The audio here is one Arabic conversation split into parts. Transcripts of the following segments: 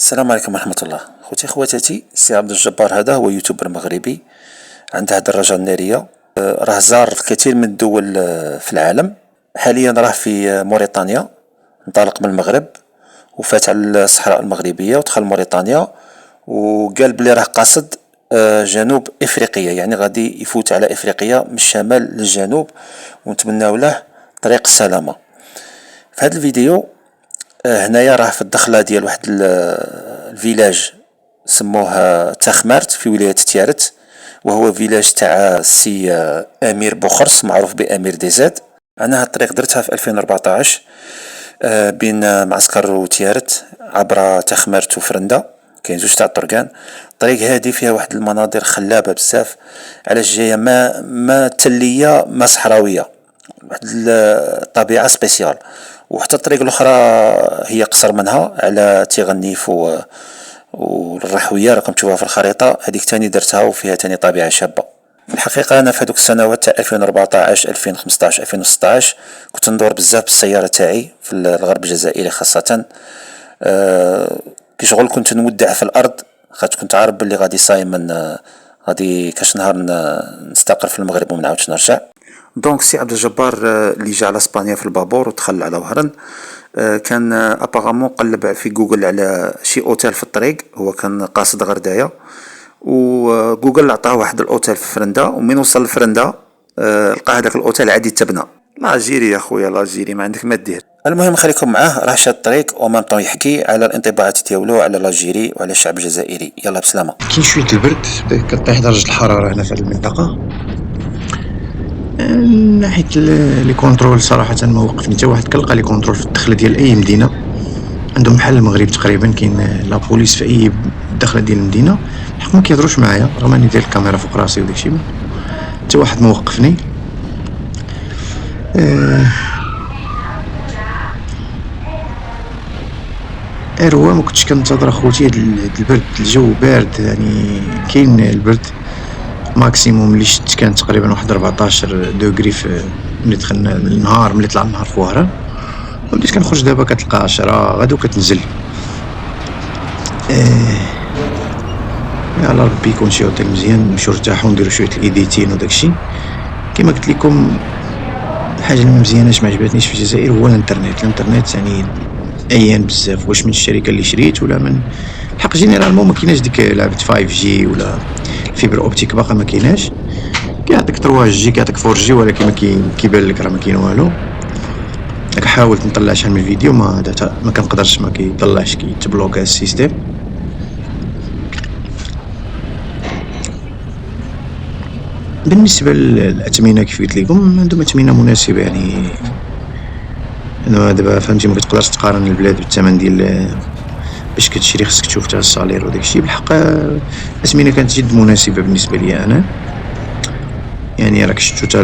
السلام عليكم ورحمة الله. خوتي خواتاتي، السي عبد الجبار هذا هو يوتيوبر مغربي عنده هاد الرجاء النارية. راه زار الكثير من الدول في العالم. حاليا راه في موريتانيا، انطلق من المغرب وفات على الصحراء المغربية ودخل موريتانيا، وقال بلي راه قاصد جنوب افريقيا، يعني غادي يفوت على افريقيا من الشمال للجنوب، ونتمناو له طريق السلامة. في هذا الفيديو هنايا راه في الدخلة ديال واحد الفيلاج سموه تاخمارت في ولاية تيارت، وهو فيلاج تاع السي امير بوخرس معروف بامير ديزاد. انا هاد الطريق درتها في 2014 بين معسكر وتيارت عبر تاخمارت وفرندا، كاين زوج تاع الطرقان. الطريق هادي فيها واحد المناظر خلابة بزاف، علاش جاية ما تلية ما صحراوية، واحد الطبيعة سبيسيال. وحتى الطريق الاخرى هي قصر منها على تيغنيف والرحوية، راكم تشوفوها في الخريطة. هذيك تاني درتها وفيها تاني طبيعة شابة. الحقيقة أنا في هذوك السنوات تاع 2014 2015 2016 كنت ندور بزاف بالسيارة تاعي في الغرب الجزائري خاصة. كي شغل كنت نودع في الأرض، خاطر كنت عارف بلي غادي صايم غادي كاش نهار نستقر في المغرب وما نعاودش نرجع. دونك سي عبد الجبار اللي جا على اسبانيا في البابور ودخل على وهران، كان ابارامون قلب في جوجل على شي اوتيل في الطريق، هو كان قاصد غردايه، وجوجل عطاه واحد الاوتيل في فرندا. ومن وصل لفرندا لقى هذاك الاوتيل عادي تبنى. لاجيري يا خويا، لاجيري ما عندك ما دير. المهم خليكم معاه، راه شاد الطريق وما طون يحكي على الانطباعات ديالو على لاجيري وعلى الشعب الجزائري. يلا بسلامه. كاين شويه البرد، كطيح درجه الحراره هنا في هذه المنطقه. من ناحيه لي كونترول صراحه ما وقفني حتى واحد، كنلقى لي كونترول في الدخله ديال اي مدينه. عندهم بحال المغرب تقريبا، كاين لا بوليس في اي دخله ديال المدينه. الحق ما كيهضروش معايا رغم اني داير الكاميرا فوق راسي وداكشي، حتى واحد ما وقفني. هو ما كنتش كنتظر اخوتي هاد البرد، الجو بارد يعني، كاين البرد ماكسيموم اللي شت كان تقريبا واحد 14 دوغري في ملي دخلنا النهار، ملي طلع النهار في وهران. وليت كنخرج دابا كتلقى 10 غادو كتنزل. يلا ربي يكون شي اوتيل مزيان، نمشيو نرتاحو نديرو شويه الايديتين وداكشي. كما قلت لكم الحاجه اللي مزياناش ما عجبتنيش في الجزائر هو الانترنت يعني عيان بزاف، واش من الشركه اللي شريت ولا من الحق. جينيرالمون ما كايناش ديك لعبه 5G ولا الفيبر اوبتيك، باقا ما كايناش. كيعطيك 3G كيعطيك 4G، ولكن ما كيبان لك راه ما كاين والو. داك حاولت نطلع شحال من فيديو ما كنقدرش، ما كيطلعش، كيتبلوكا السيستم. بالنسبه للاثمنه كيف قلت لكم عندهم اثمنه مناسبه يعني. انا دابا فهمتي ما كتقدرش تقارن البلاد بالثمن ديال باش كتشري، خصك تشوف تاع الصالير وداكشي. بالحق الاثمنه كانت جد مناسبه بالنسبه لي انا يعني. راك شفتو تاع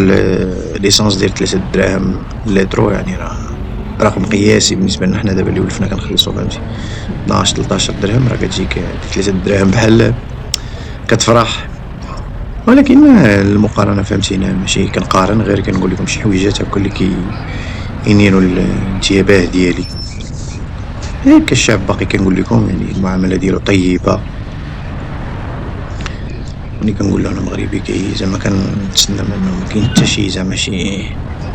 ليسانس ديال 3 دراهم اللترو، يعني راه رقم قياسي بالنسبه لنا حنا دابا اللي ولفنا كنخلصو فهمتي 12 13 درهم، راه كتجيك 3 دراهم بحال كتفرح. ولكن المقارنه فهمتينا ماشي كنقارن، غير كنقول لكم شي حويجات هكا اللي ينيروا الانتباه ديالي. هيك الشعب باقي كنقول لكم يعني المعامله ديالو طيبه. ملي كنقول له انا مغربي زعما كنتسنى منه ما كاين حتى شي زعما شي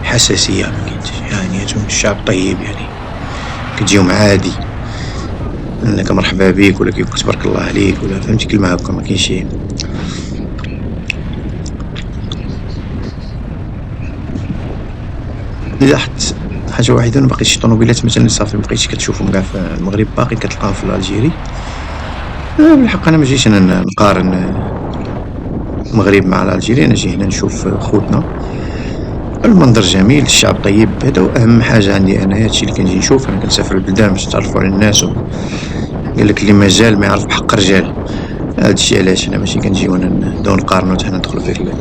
حساسيه، ما كاين حتى شي يعني. الشعب طيب يعني، كتجيهم عادي انك مرحبا بك ولا كيقول تبارك الله عليك ولا فهمتي كلمه هكا، ما كاين شي. لاحظت حاجه واحده، ما باقيش شي طوموبيلات مثلا صافي ما بقيتش كتشوفهم كاع في المغرب، باقي كتلقاهم في الجيري. بالحق انا ما جيتش انا نقارن المغرب مع الجيري، انا جي هنا نشوف خوتنا. المنظر جميل، الشعب طيب، هذا اهم حاجه عندي انا. هادشي اللي كنجي نشوف. انا كنسافر البلدان باش نتعرفوا على الناس، قال لك اللي مازال ما يعرف بحق الرجال. هادشي علاش انا ماشي كنجي وانا نبداو نقارنوا حتى ندخلوا في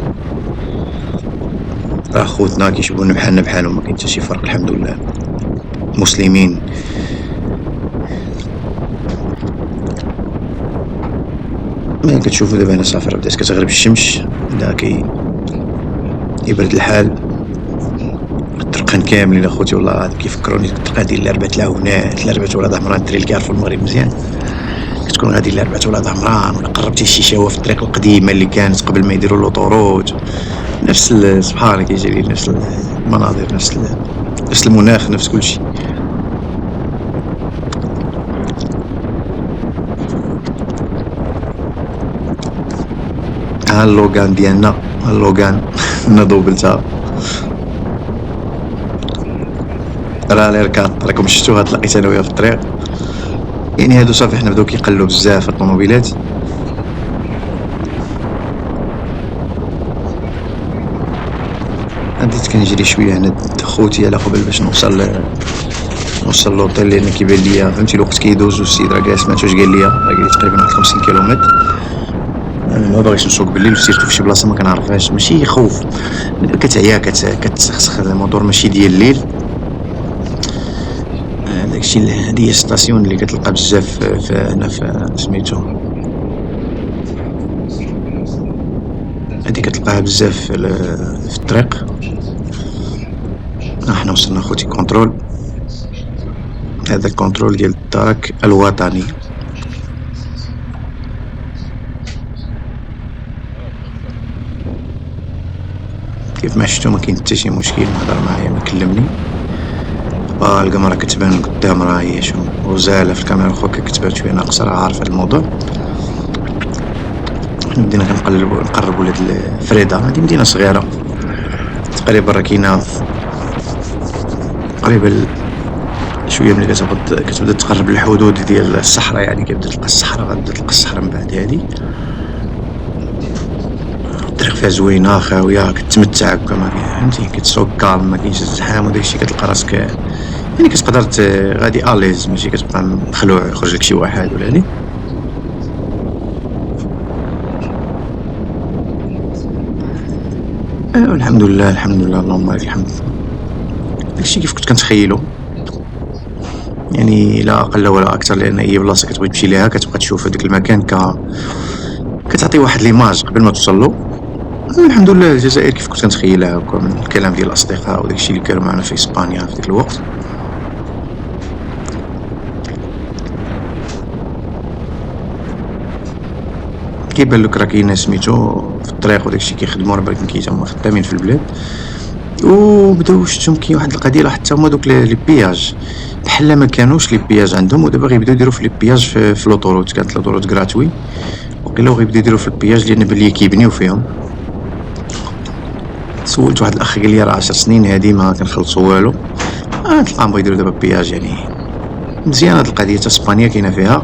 راه خوتنا كيشبهونا بحالنا بحالهم، ما كاين حتى شي فرق الحمد لله، مسلمين. ما كتشوفوا دابا انا صافي بدات كتغرب الشمس، بدا يبرد الحال. الطرقان كاملين اخوتي والله كيفكروني الطرقان ديال الاربعه العونات، الاربعه ولاد عمران، الدراري اللي كيعرفوا المغرب مزيان كتكون غادي ل4 ولاد عمران، ولا قربتي شي شاوه في الطريق القديمه اللي كانت قبل ما يديروا لوطوروت، نفس سبحان كيجي لي نفس المناظر، نفس المناخ، نفس كلشي. ها اللوغان ديالنا، ها اللوغان ناضو بلتها راه ليركات، راكم شفتوها تلاقيت انا وياه في الطريق. يعني هادو صافي حنا بداو كيقلوا بزاف الطوموبيلات. بديت كنجري شويه هنا خوتي على قبل باش نوصل لوطيل، لان كيبان ليا فهمتي الوقت كيدوز والسيد راه جالس ما واش قال لي تقريبا واحد 50 كيلومتر. انا ما باغيش نسوق بالليل، سيرتو فشي بلاصه ما كنعرفهاش، ماشي خوف، كتعيا كتسخسخ الموتور ماشي ديال الليل. داكشي هادي هي ستاسيون اللي كتلقى بزاف هنا في سميتو، هادي كتلقاها بزاف في الطريق. احنا وصلنا خوتي كونترول، هذا الكونترول ديال الدرك الوطني. كيف ما شفتو ما كاين حتى شي مشكل، هضر معايا ما كلمني. الكاميرا كتبان قدام راه هي شو وزاله في الكاميرا خوك كتبان شويه ناقصه، راه عارف هذا الموضوع. بدينا نقربوا لهاد فريدا، هادي مدينه صغيره تقريبا، راه كاينه قريبا شويه ملي كتبدا تقرب للحدود ديال الصحراء، يعني كتبدا تلقى الصحراء، غتبدا تلقى الصحراء من بعد. هادي الطريق فيها زوينه خاويه، كتمتع هكا ما فهمتي، كتسوق كالم، ما كاينش الزحام وداكشي، كتلقى راسك يعني كتقدر غادي اليز، ماشي كتبقى مخلوع يخرج لك شي واحد ولا هادي. الحمد لله اللهم لك الحمد. داكشي كيف كنت كنتخيلو، يعني لا اقل ولا اكثر، لان اي بلاصه كتبغي تمشي ليها كتبقى تشوف هذاك المكان كتعطي واحد ليماج قبل ما توصل له. الحمد لله الجزائر كيف كنت كنتخيلها هكا من الكلام ديال الاصدقاء وداكشي اللي كانوا معنا في اسبانيا في ديك الوقت. كيبان لك راه كاين سميتو في الطريق وداكشي كيخدموا، راه بالك كيتما خدامين في البلاد. وبداو شفتهم كاين واحد القضيه حتى هما دوك لي بياج بحال ما كانوش لي بياج عندهم، ودابا غيبداو يديروا في لي بياج في لوطوروت. كانت لوطوروت غراتوي، وقيلا غيبداو يديروا في البياج لان بلي كيبنيو فيهم. سولت واحد الاخ قال لي راه 10 سنين هادي ما كنخلصوا والو، تلقاهم بغا يديروا دابا بياج. يعني مزيانه هاد القضيه، حتى اسبانيا كاينه فيها.